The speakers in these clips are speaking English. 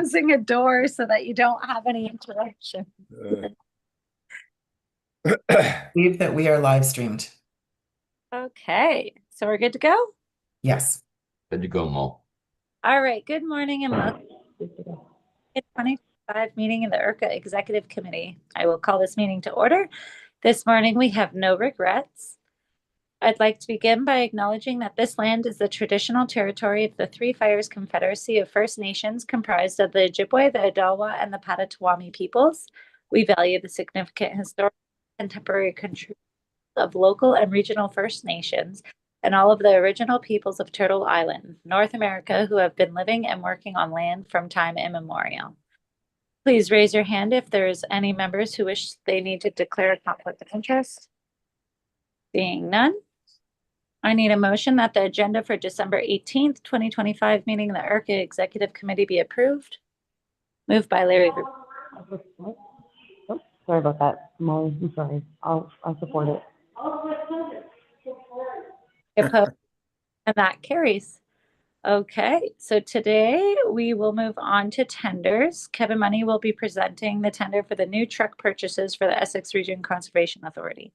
closing a door so that you don't have any interruption. Believe that we are live streamed. Okay, so we're good to go? Yes. Good to go, Mo. All right, good morning and welcome to the 2025 meeting of the ERCA Executive Committee. I will call this meeting to order. This morning we have no regrets. I'd like to begin by acknowledging that this land is the traditional territory of the Three Fires Confederacy of First Nations comprised of the Ojibwe, the Odawa, and the Potawatomi peoples. We value the significant historical and contemporary contributions of local and regional First Nations and all of the original peoples of Turtle Island, North America, who have been living and working on land from time immemorial. Please raise your hand if there's any members who wish they need to declare a conflict of interest. Seeing none, I need a motion that the agenda for December 18th, 2025 meeting of the ERCA Executive Committee be approved. Moved by Larry. Oh, sorry about that, Molly. I'm sorry. I'll support it. Opposed? And that carries. Okay, so today we will move on to tenders. Kevin Money will be presenting the tender for the new truck purchases for the Essex Region Conservation Authority.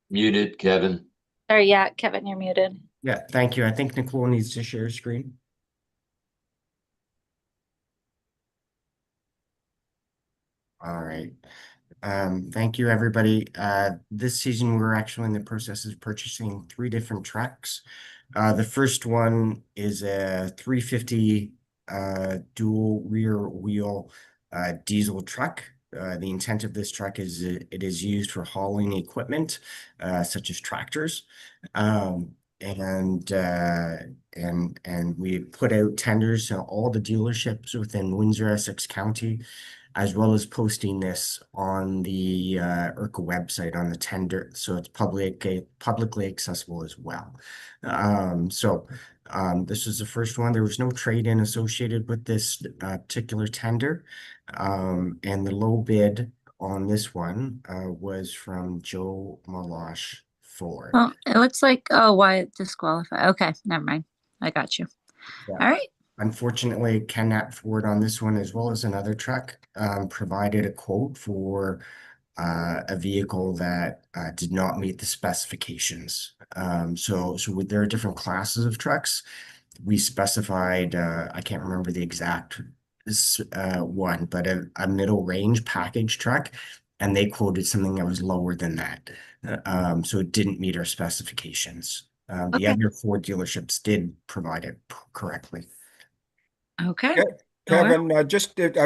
Muted, Kevin. Sorry, yeah, Kevin, you're muted. Yeah, thank you. I think Nicole needs to share screen. All right. Thank you, everybody. This season, we're actually in the process of purchasing 3 different trucks. The first one is a 350 dual rear wheel diesel truck. The intent of this truck is it is used for hauling equipment, such as tractors. And we put out tenders to all the dealerships within Windsor, Essex County, as well as posting this on the ERCA website on the tender, so it's publicly accessible as well. This is the first one. There was no trade-in associated with this particular tender, and the low bid on this one was from Joe Malash Ford. Well, it looks like, why disqualify? Okay, never mind. I got you. Yeah. All right. Unfortunately, Kenneth Ford on this one, as well as another truck, provided a quote for a vehicle that did not meet the specifications. So there are different classes of trucks. We specified, I can't remember the exact one, but a middle range package truck, and they quoted something that was lower than that. So it didn't meet our specifications. The other 4 dealerships did provide it correctly. Okay. Kevin, I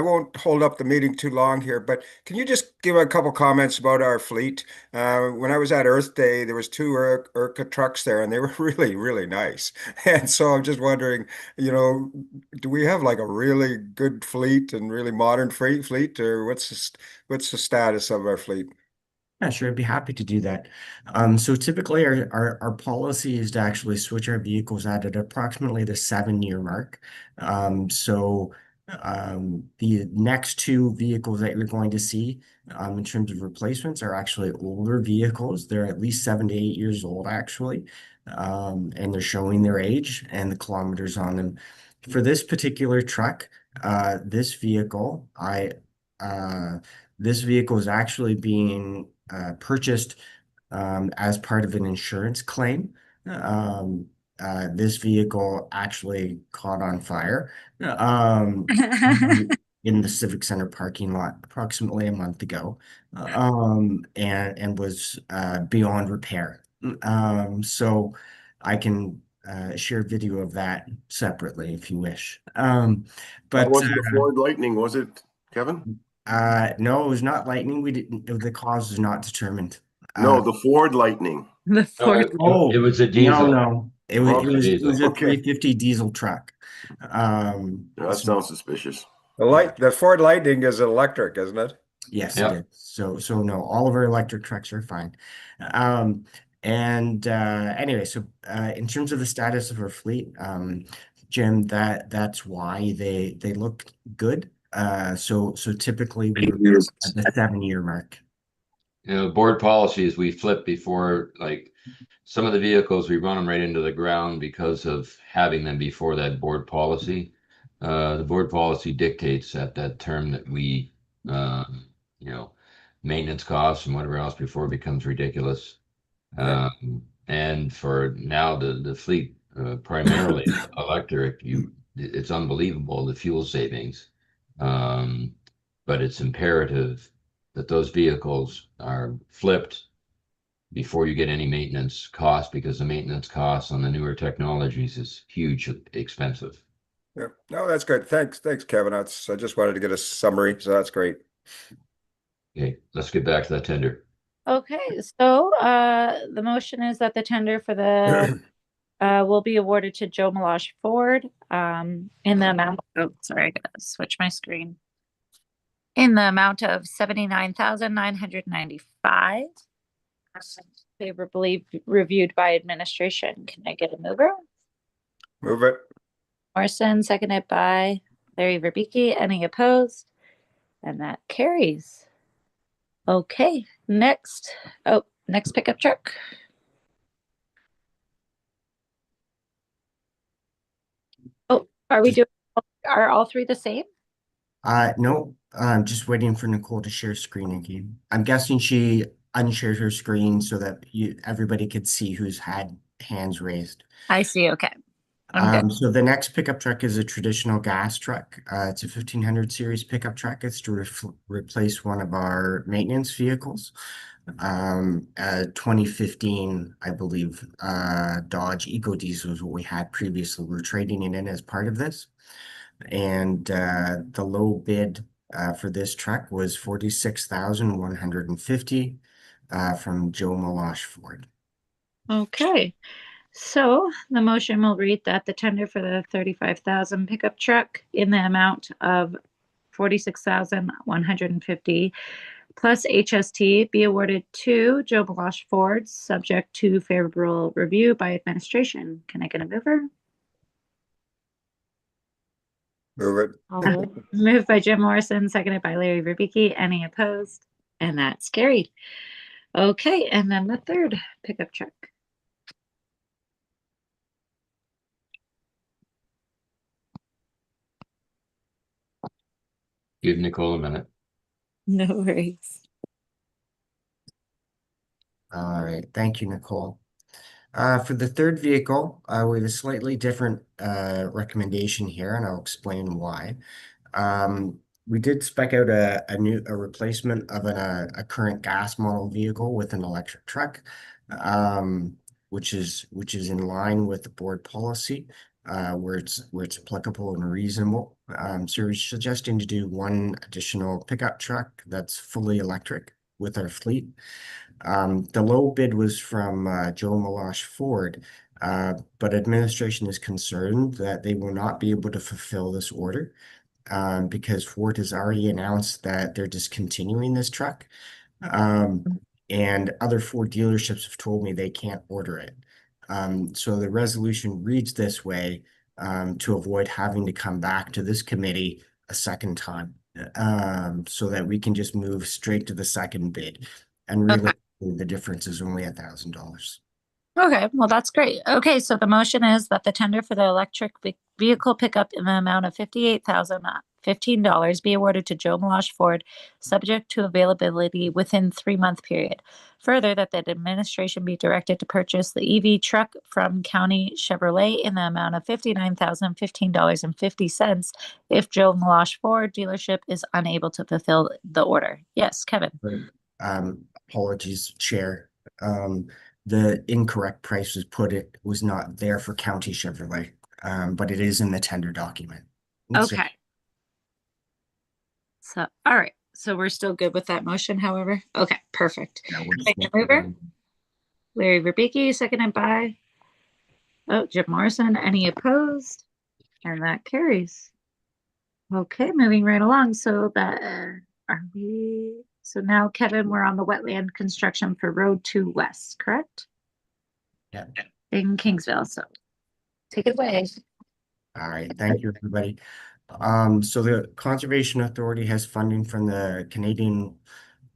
won't hold up the meeting too long here, but can you just give a couple comments about our fleet? When I was at Earth Day, there was 2 ERCA trucks there, and they were really, really nice. And so I'm just wondering, do we have like a really good fleet and really modern fleet, or what's the status of our fleet? Yeah, sure. I'd be happy to do that. So typically our policy is to actually switch our vehicles out at approximately the 7-year mark. The next 2 vehicles that you're going to see in terms of replacements are actually older vehicles. They're at least 7 to 8 years old, actually. And they're showing their age and the kilometers on them. For this particular truck, this vehicle is actually being purchased as part of an insurance claim. This vehicle actually caught on fire in the Civic Center parking lot approximately a month ago, and was beyond repair. So I can share video of that separately if you wish. But that wasn't the Ford Lightning, was it, Kevin? No, it was not Lightning. The cause is not determined. No, the Ford Lightning. The Ford. It was a diesel. No. It was a Okay. 350 diesel truck. That sounds suspicious. The Ford Lightning is electric, isn't it? Yes, Yep. it is. So no, all of our electric trucks are fine. Anyway, so in terms of the status of our fleet, Jim, that's why they look good. So typically we're at the 7-year mark. Board policy is we flip before, like, Some of the vehicles, we run them right into the ground because of having them before that board policy. The board policy dictates at that term that we, you know, maintenance costs and whatever else before it becomes ridiculous. Yeah. And for now, the fleet, primarily electric, it's unbelievable, the fuel savings. But it's imperative that those vehicles are flipped before you get any maintenance cost, because the maintenance costs on the newer technologies is huge, expensive. Yeah. No, that's good. Thanks, Kevin. I just wanted to get a summary, so that's great. Okay, let's get back to that tender. Okay, so the motion is that the tender for the will be awarded to Joe Meloche Ford in the amount, oh, sorry, I gotta switch my screen. In the amount of 79,995. Favorably reviewed by administration. Can I get a mover? Move it. Morrison, seconded by Larry Verbeke. Any opposed? And that carries. Okay, next. Oh, next pickup truck. Oh, are we doing, are all three the same? No, I'm just waiting for Nicole to share screen again. I'm guessing she unshared her screen so that everybody could see who's had hands raised. I see, okay. I'm good. So the next pickup truck is a traditional gas truck. It's a 1500 series pickup truck. It's to replace one of our maintenance vehicles. 2015, I believe, Dodge EcoDiesel was what we had previously. We're trading it in as part of this. And the low bid for this truck was 46,150 from Joe Meloche Ford. Okay, so the motion will read that the tender for the 35,000 pickup truck in the amount of 46,150 plus HST be awarded to Joe Meloche Ford, subject to favorable review by administration. Can I get a mover? Move it. I'll do it. Moved by Jim Morrison, seconded by Larry Verbeke. Any opposed? And that's carried. Okay, and then the third pickup truck. Give Nicole a minute. No worries. All right, thank you, Nicole. For the third vehicle, we have a slightly different recommendation here, and I'll explain why. We did spec out a replacement of a current gas model vehicle with an electric truck, which is in line with the board policy, where it's applicable and reasonable. So we're suggesting to do one additional pickup truck that's fully electric with our fleet. The low bid was from Joe Meloche Ford, but administration is concerned that they will not be able to fulfill this order because Ford has already announced that they're discontinuing this truck. And other Ford dealerships have told me they can't order it. So the resolution reads this way to avoid having to come back to this committee a second time, so that we can just move straight to the second bid. And really, the difference is only $1,000. Okay, well, that's great. Okay, so the motion is that the tender for the electric vehicle pickup in the amount of $58,015 be awarded to Joe Meloche Ford, subject to availability within 3-month period. Further, that the administration be directed to purchase the EV truck from County Chevrolet in the amount of $59,015.50 if Joe Meloche Ford dealership is unable to fulfill the order. Yes, Kevin. Apologies, Chair. The incorrect price was not there for County Chevrolet, but it is in the tender document. Okay. So, all right. So we're still good with that motion, however? Okay, perfect. Yeah, Second mover, Larry Verbeke, seconded by, Jim Morrison. Any opposed? And that carries. Okay, moving right along. So that, so now Kevin, we're on the wetland construction for Road 2 West, correct? Yeah. In Kingsville, so take it away. All right, thank you, everybody. So the Conservation Authority has funding from the Canadian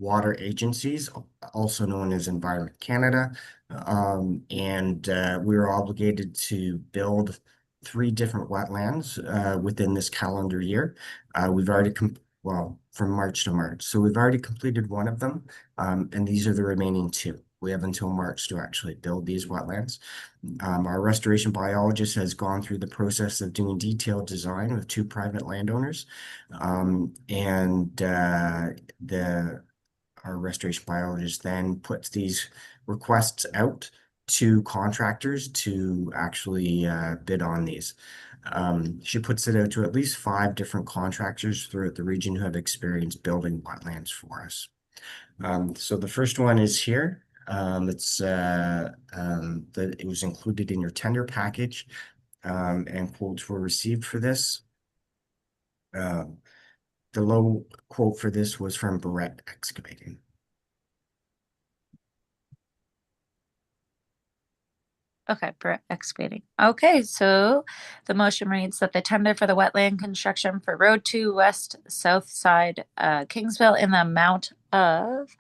water agencies, also known as Environment Canada. And we were obligated to build 3 different wetlands within this calendar year. We've already from March to March. So we've already completed one of them, and these are the remaining 2. We have until March to actually build these wetlands. Our restoration biologist has gone through the process of doing detailed design with 2 private landowners. Our restoration biologist then puts these requests out to contractors to actually bid on these. She puts it out to at least 5 different contractors throughout the region who have experience building wetlands for us. So the first one is here. It was included in your tender package, and quotes were received for this. The low quote for this was from Barrett Excavating. Okay, excavating. Okay, so the motion reads that the tender for the wetland construction for Road 2 West South Side, Kingsville, in the amount of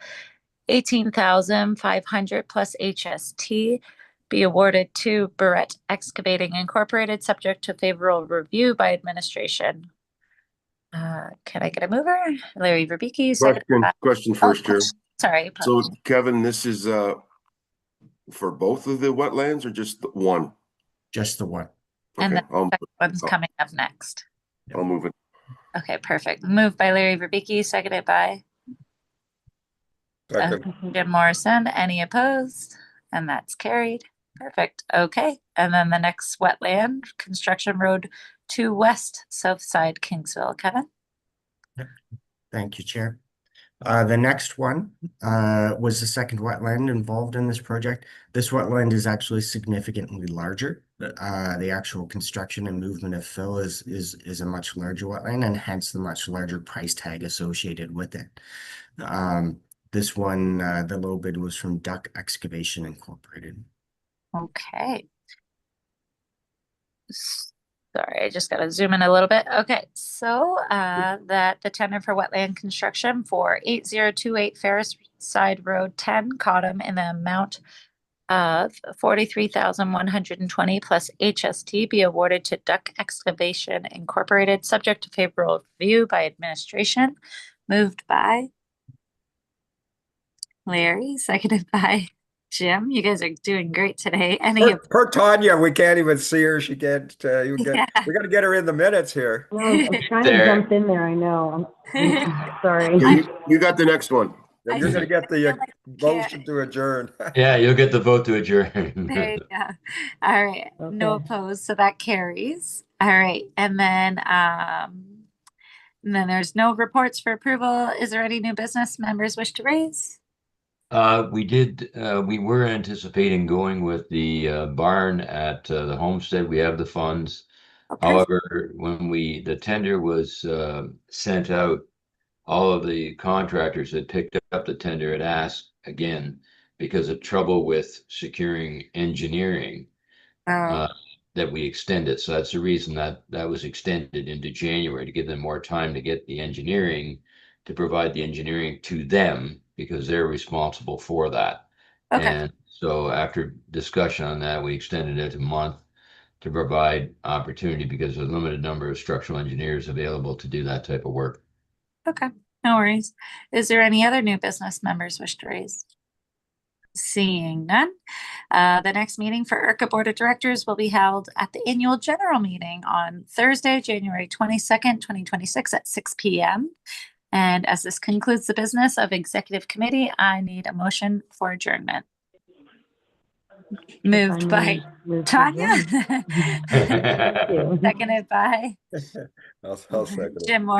18,500 plus HST be awarded to Barrett Excavating Incorporated, subject to favorable review by administration. Can I get a mover? Larry Verbicki, second. Question first, Chair. Sorry. So Kevin, this is for both of the wetlands or just the one? Just the one. And Okay, the second one's coming up next. I'll move it. Okay, perfect. Moved by Larry Verbicki, seconded by Second. Jim Morrison. Any opposed? And that's carried. Perfect. Okay. And then the next wetland, construction Road 2 West South Side, Kingsville. Kevin? Thank you, Chair. The next one was the second wetland involved in this project. This wetland is actually significantly larger. The actual construction and movement of fill is a much larger wetland, and hence the much larger price tag associated with it. This one, the low bid was from Duck Excavation Incorporated. Okay. Sorry, I just got to zoom in a little bit. Okay, so that the tender for wetland construction for 8028 Ferris Side Road 10, Cottam, in the amount of 43,120 plus HST be awarded to Duck Excavation Incorporated, subject to favorable review by administration. Moved by Larry, seconded by Jim. You guys are doing great today. Her Tanya, we can't even see her. She can't. We got to get her in the minutes here. No, I'm trying to jump in there. I know. I'm sorry. Yeah, you got the next one. And you're going to get the motion to adjourn. Yeah, you'll get the vote to adjourn. There you go. All right. Okay. No opposed, so that carries. All right. And then there's no reports for approval. Is there any new business members wish to raise? We were anticipating going with the barn at the homestead. We have the funds. Okay. However, when the tender was sent out, all of the contractors that picked up the tender had asked again because of trouble with securing engineering that we extend it. So that's the reason that was extended into January, to give them more time to get the engineering, to provide the engineering to them, because they're responsible for that. Okay. And so after discussion on that, we extended it a month to provide opportunity, because there's a limited number of structural engineers available to do that type of work. Okay, no worries. Is there any other new business members wish to raise? Seeing none, the next meeting for ERCA Board of Directors will be held at the annual general meeting on Thursday, January 22nd, 2026 at 6 p.m. And as this concludes the business of Executive Committee, I need a motion for adjournment. Moved by Tanya. Thank you. Seconded by I'll second it. Jim Moore.